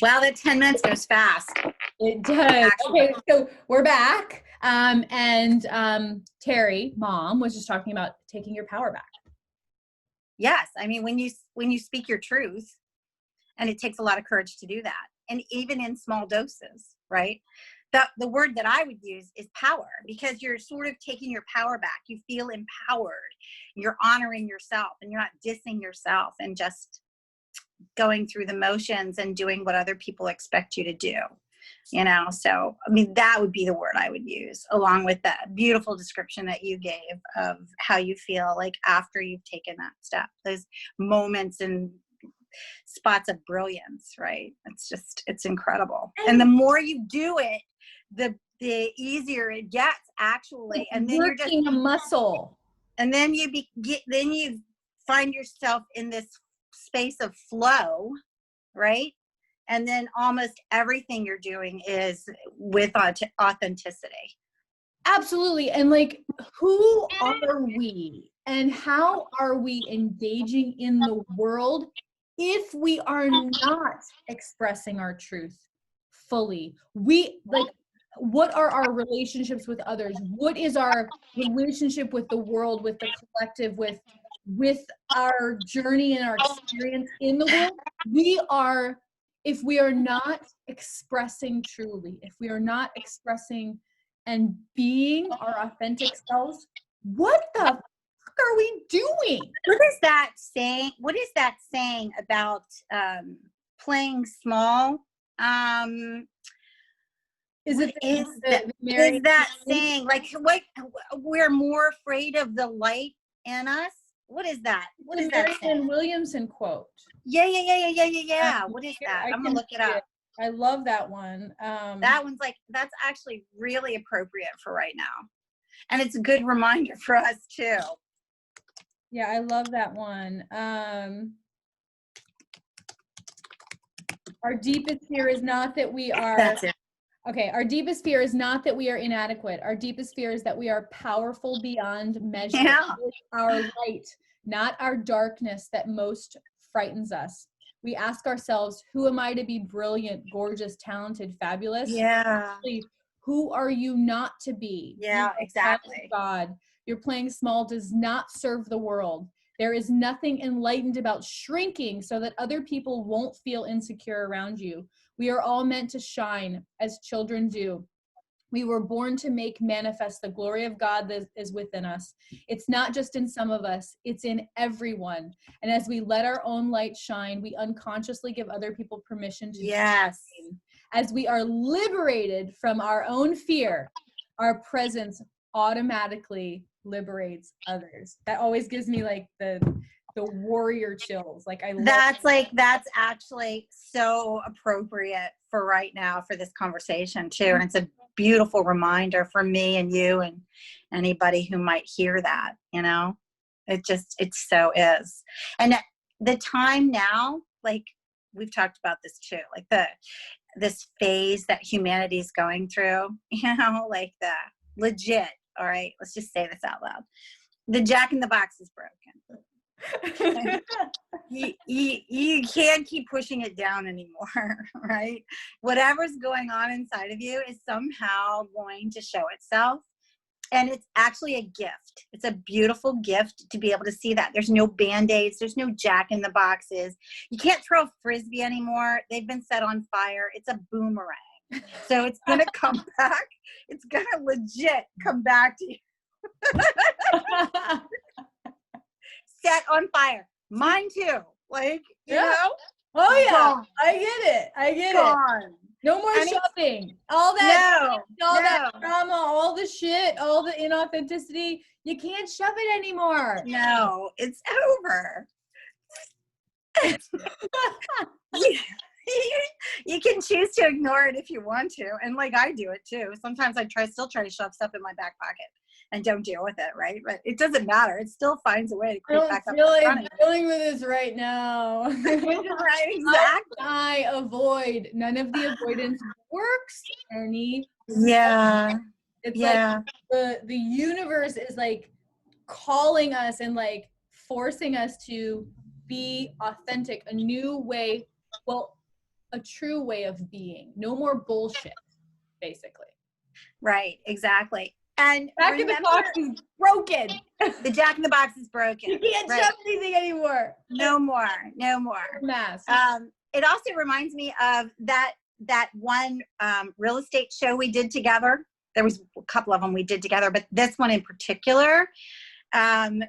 Wow, that 10 minutes goes fast. It does. Okay, so we're back. Terrie, mom, was just talking about taking your power back. Yes. I mean, when you speak your truth, and it takes a lot of courage to do that. And even in small doses, right? The word that I would use is power, because you're sort of taking your power back. You feel empowered. You're honoring yourself, and you're not dissing yourself and just going through the motions and doing what other people expect you to do. So I mean, that would be the word I would use, along with that beautiful description that you gave of how you feel like after you've taken that step, those moments and spots of brilliance, right? It's incredible. And the more you do it, the easier it gets, actually. And then you're just a muscle. And then then you find yourself in this space of flow, right? And then almost everything you're doing is with authenticity. Absolutely. And like, who are we and how are we engaging in the world if we are not expressing our truth fully? What are our relationships with others? What is our relationship with the world, with the collective, with our journey and our experience in the world? If we are not expressing truly, if we are not expressing and being our authentic selves, what the fuck are we doing? What is that saying? What is that saying about playing small? Is that saying like what we're more afraid of the light in us? What is that? What is that? Marianne Williamson quote. Yeah. What is that? I'm gonna look it up. I love that one. That's actually really appropriate for right now. And it's a good reminder for us too. Yeah, I love that one. Our deepest fear is not that we are... That's it. Okay, our deepest fear is not that we are inadequate. Our deepest fear is that we are powerful beyond measure. Yeah. It's our light, not our darkness, that most frightens us. We ask ourselves, who am I to be brilliant, gorgeous, talented, fabulous? Yeah. Who are you not to be? Yeah, exactly. God, your playing small does not serve the world. There is nothing enlightened about shrinking so that other people won't feel insecure around you. We are all meant to shine as children do. We were born to make manifest the glory of God that is within us. It's not just in some of us, it's in everyone. And as we let our own light shine, we unconsciously give other people permission to yes. shine. As we are liberated from our own fear, our presence automatically liberates others. That always gives me like the warrior chills. Like that's actually so appropriate for right now for this conversation too. And it's a beautiful reminder for me and you and anybody who might hear that, it so is. And the time now, like we've talked about this too, like this phase that humanity is going through, like the legit, all right, let's just say this out loud. The Jack in the Box is broken. you can't keep pushing it down anymore, right? Whatever's going on inside of you is somehow going to show itself. And it's actually a gift. It's a beautiful gift to be able to see that. There's no Band-Aids. There's no Jack in the Boxes. You can't throw a Frisbee anymore. They've been set on fire. It's a boomerang. So it's going to come back. It's going to legit come back to you. Set on fire. Mine too. Like, you know? Oh yeah. Gone. I get it. Gone. No more shopping. All that drama, all the shit, all the inauthenticity. You can't shove it anymore. No, it's over. You can choose to ignore it if you want to. And like I do it too. Sometimes I still try to shove stuff in my back pocket and don't deal with it, right? But it doesn't matter. It still finds a way to creep back up. I'm dealing with this right now. Right, exactly. I avoid. None of the avoidance works any. Yeah. It's like the universe is like calling us and like forcing us to be authentic, a new way. Well, a true way of being. No more bullshit, basically. Right, exactly. And Jack in the box is broken. the Jack in the Box is broken. You can't right. shove anything anymore. No more, no more. Mask. It also reminds me of that one real estate show we did together. There was a couple of them we did together, but this one in particular,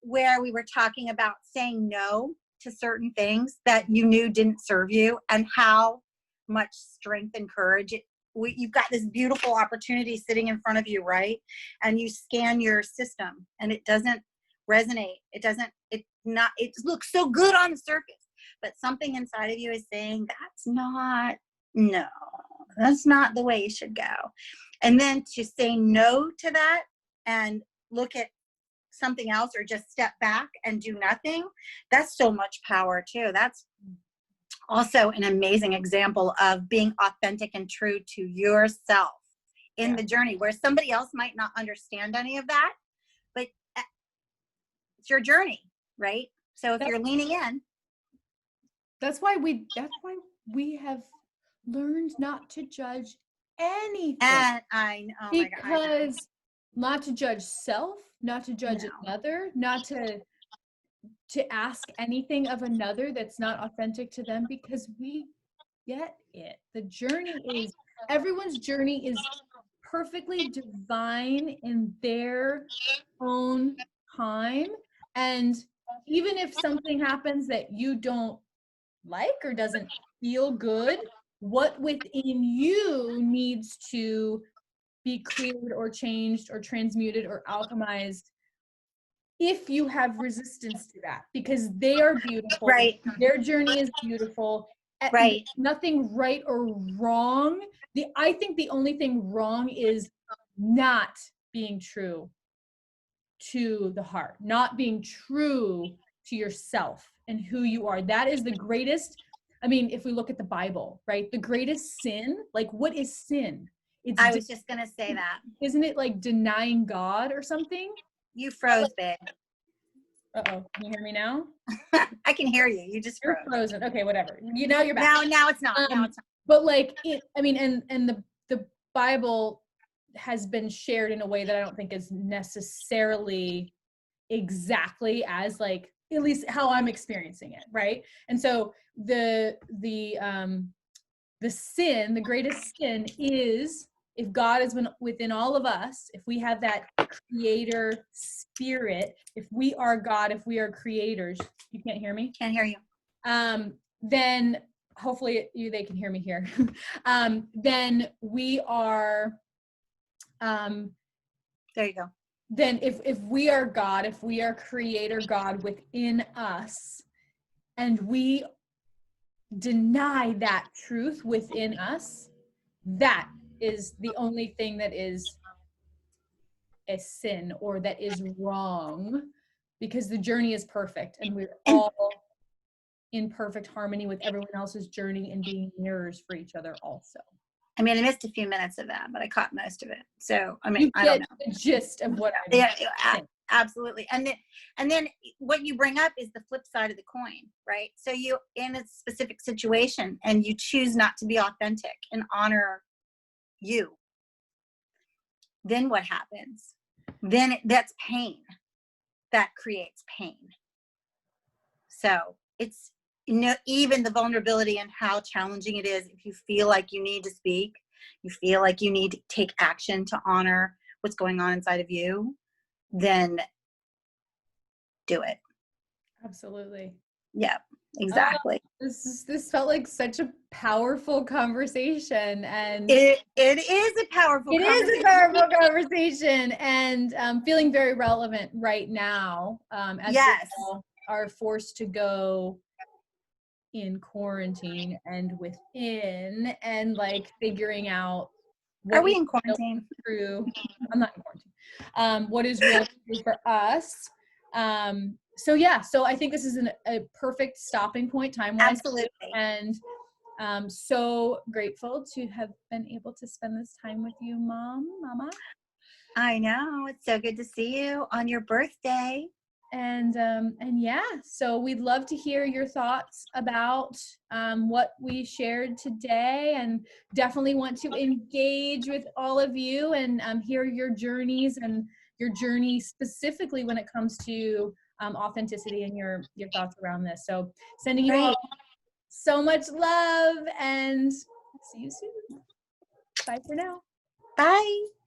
where we were talking about saying no to certain things that you knew didn't serve you, and how much strength and courage you've got this beautiful opportunity sitting in front of you, right? And you scan your system and it doesn't resonate. It looks so good on the surface, but something inside of you is saying that's not the way you should go. And then to say no to that and look at something else, or just step back and do nothing, that's so much power too. That's also an amazing example of being authentic and true to yourself in the journey, where somebody else might not understand any of that, but it's your journey, right? So if you're leaning in. That's why we have learned not to judge anything. And I know, because not to judge self, not to judge another, not to ask anything of another that's not authentic to them, because we get it. The journey is, everyone's journey is perfectly divine in their own time. And even if something happens that you don't like or doesn't feel good, what within you needs to be cleared or changed or transmuted or alchemized, if you have resistance to that, because they are beautiful, right? Their journey is beautiful, right? Nothing right or wrong. I think the only thing wrong is not being true to the heart, not being true to yourself and who you are. That is the greatest. I mean, if we look at the Bible, right? The greatest sin, like, what is sin? I was just going to say that. Isn't it like denying God or something? You froze, babe. Uh-oh. Can you hear me now? I can hear you. You just froze. You're frozen. Okay, whatever. Now you're back. Now it's not. Now it's not. But like, and the Bible has been shared in a way that I don't think is necessarily exactly as, like, at least how I'm experiencing it, right? And so the sin, the greatest sin, is if God is within all of us, if we have that creator spirit, if we are God, if we are creators. You can't hear me? Can't hear you. Then hopefully they can hear me here. Then we are, there you go. Then if we are God, if we are creator God within us, and we deny that truth within us, that is the only thing that is a sin, or that is wrong, because the journey is perfect and we're all in perfect harmony with everyone else's journey and being mirrors for each other also. I mean, I missed a few minutes of that, but I caught most of it. So, I mean, I don't know. The gist of what I'm saying. Absolutely. And then what you bring up is the flip side of the coin, right? So you in a specific situation and you choose not to be authentic and honor you. Then what happens? Then that's pain. That creates pain. So it's, even the vulnerability and how challenging it is, if you feel like you need to speak, you feel like you need to take action to honor what's going on inside of you, then do it. Absolutely. Yeah, exactly. This felt like such a powerful conversation, and it is a powerful conversation, and feeling very relevant right now, as we all are forced to go in quarantine and within, and like figuring out are we in quarantine? True. I'm not in quarantine. What is real true for us? So I think this is a perfect stopping point time-wise. Absolutely. And so grateful to have been able to spend this time with you, Mama. I know. It's so good to see you on your birthday. And yeah, so we'd love to hear your thoughts about what we shared today, and definitely want to engage with all of you and hear your journeys and your journey specifically when it comes to authenticity and your thoughts around this. So sending you all Right. so much love, and see you soon. Bye for now. Bye.